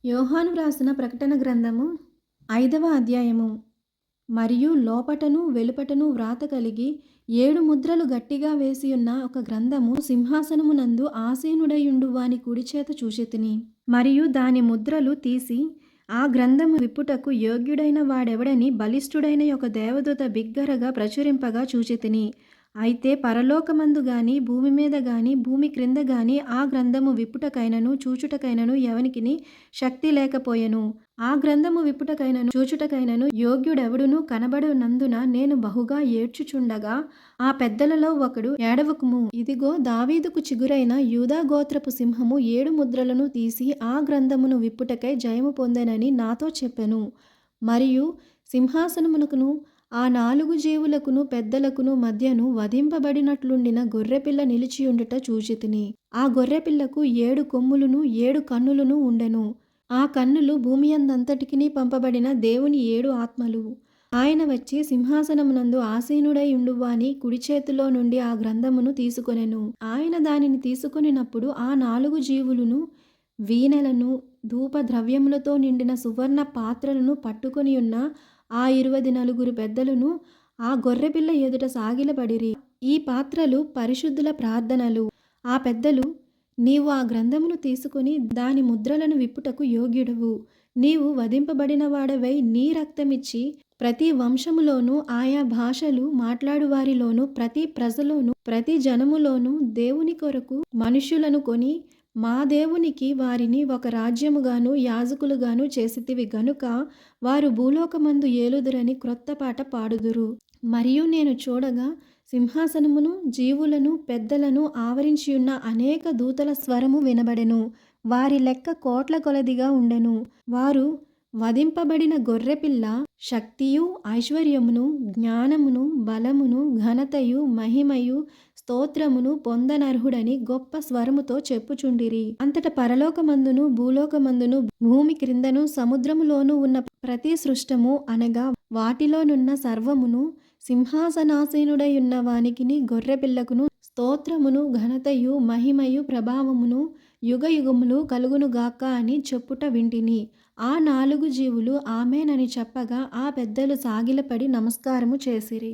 యోహాను వ్రాసిన ప్రకటన గ్రంథము 5వ అధ్యాయము. మరియు లోపటను వెలుపటను వ్రాత కలిగి 7 ముద్రలు గట్టిగా వేసియున్న ఒక గ్రంథము సింహాసనమునందు ఆసీనుడయుండు వాని కుడిచేత చూచితిని. మరియు దాని ముద్రలు తీసి ఆ గ్రంథము విప్పుటకు యోగ్యుడైన వాడెవడని బలిష్ఠుడైన ఒక దేవదూత బిగ్గరగా ప్రచురింపగా చూచితిని. అయితే పరలోకమందు గాని భూమి మీద గాని భూమి క్రింద గాని ఆ గ్రంథము విప్పుటకైనను చూచుటకైనను ఎవనికిని శక్తి లేకపోయెను. ఆ గ్రంథము విప్పుటకైనను చూచుటకైనను యోగ్యుడెవడును కనబడనందున నేను బహుగా ఏడ్చుచుండగా ఆ పెద్దలలో ఒకడు, ఏడవకుము, ఇదిగో దావీదుకు చిగురైన యూదా గోత్రపు సింహము 7 ముద్రలను తీసి ఆ గ్రంథమును విప్పుటకై జయము పొందెనని నాతో చెప్పెను. మరియు సింహాసనమునకును ఆ 4 జీవులకును పెద్దలకును మధ్యను వధింపబడినట్లుండిన గొర్రెపిల్ల నిలిచియుండుట చూచితిని. ఆ గొర్రెపిల్లకు 7 కొమ్ములును 7 కన్నులును ఉండెను. ఆ కన్నులు భూమియందంతటికిని పంపబడిన దేవుని 7 ఆత్మలు. ఆయన వచ్చి సింహాసనమునందు ఆసీనుడై ఉండువాని కుడి చేతిలో నుండి ఆ గ్రంథమును తీసుకొనెను. ఆయన దానిని తీసుకొనినప్పుడు ఆ 4 జీవులును వీణలను ధూప ద్రవ్యములతో నిండిన సువర్ణ పాత్రలను పట్టుకొనియున్న ఆ 24 పెద్దలును ఆ గొర్రెపిల్ల ఎదుట సాగిలపడిరి. ఈ పాత్రలు పరిశుద్ధుల ప్రార్థనలు. ఆ పెద్దలు, నీవు ఆ గ్రంథమును తీసుకొని దాని ముద్రలను విప్పుటకు యోగ్యుడవు. నీవు వధింపబడిన వాడవై నీ రక్తమిచ్చి ప్రతి వంశములోను ఆయా భాషలు మాట్లాడువారిలోను ప్రతి ప్రజలోను ప్రతి జనములోను దేవుని కొరకు మనుష్యులను కొని మా దేవునికి వారిని ఒక రాజ్యముగాను యాజకులుగాను చేసితివి గనుక వారు భూలోకమందు ఏలుదురని క్రొత్త పాట పాడుదురు. మరియు నేను చూడగా సింహాసనమును జీవులను పెద్దలను ఆవరించియున్న అనేక దూతల స్వరము వినబడెను. వారి లెక్క కోట్ల కొలదిగా ఉండెను. వారు వధింపబడిన గొర్రెపిల్ల శక్తియు ఐశ్వర్యమును జ్ఞానమును బలమును ఘనతయు మహిమయు స్తోత్రమును పొందనర్హుడని గొప్ప స్వరముతో చెప్పుచుండిరి. అంతట పరలోకమందును భూలోకమందును భూమి క్రిందను సముద్రములోను ఉన్న ప్రతి సృష్టము అనగా వాటిలోనున్న సర్వమును సింహాసనాసీనుడయున్న వానికిని గొర్రెపిల్లకును స్తోత్రమును ఘనతయు మహిమయు ప్రభావమును యుగయుగములు కలుగునుగాక అని చెప్పుట వింటిని. ఆ 4 జీవులు ఆమేనని చెప్పగా ఆ పెద్దలు సాగిలపడి నమస్కారము చేసిరి.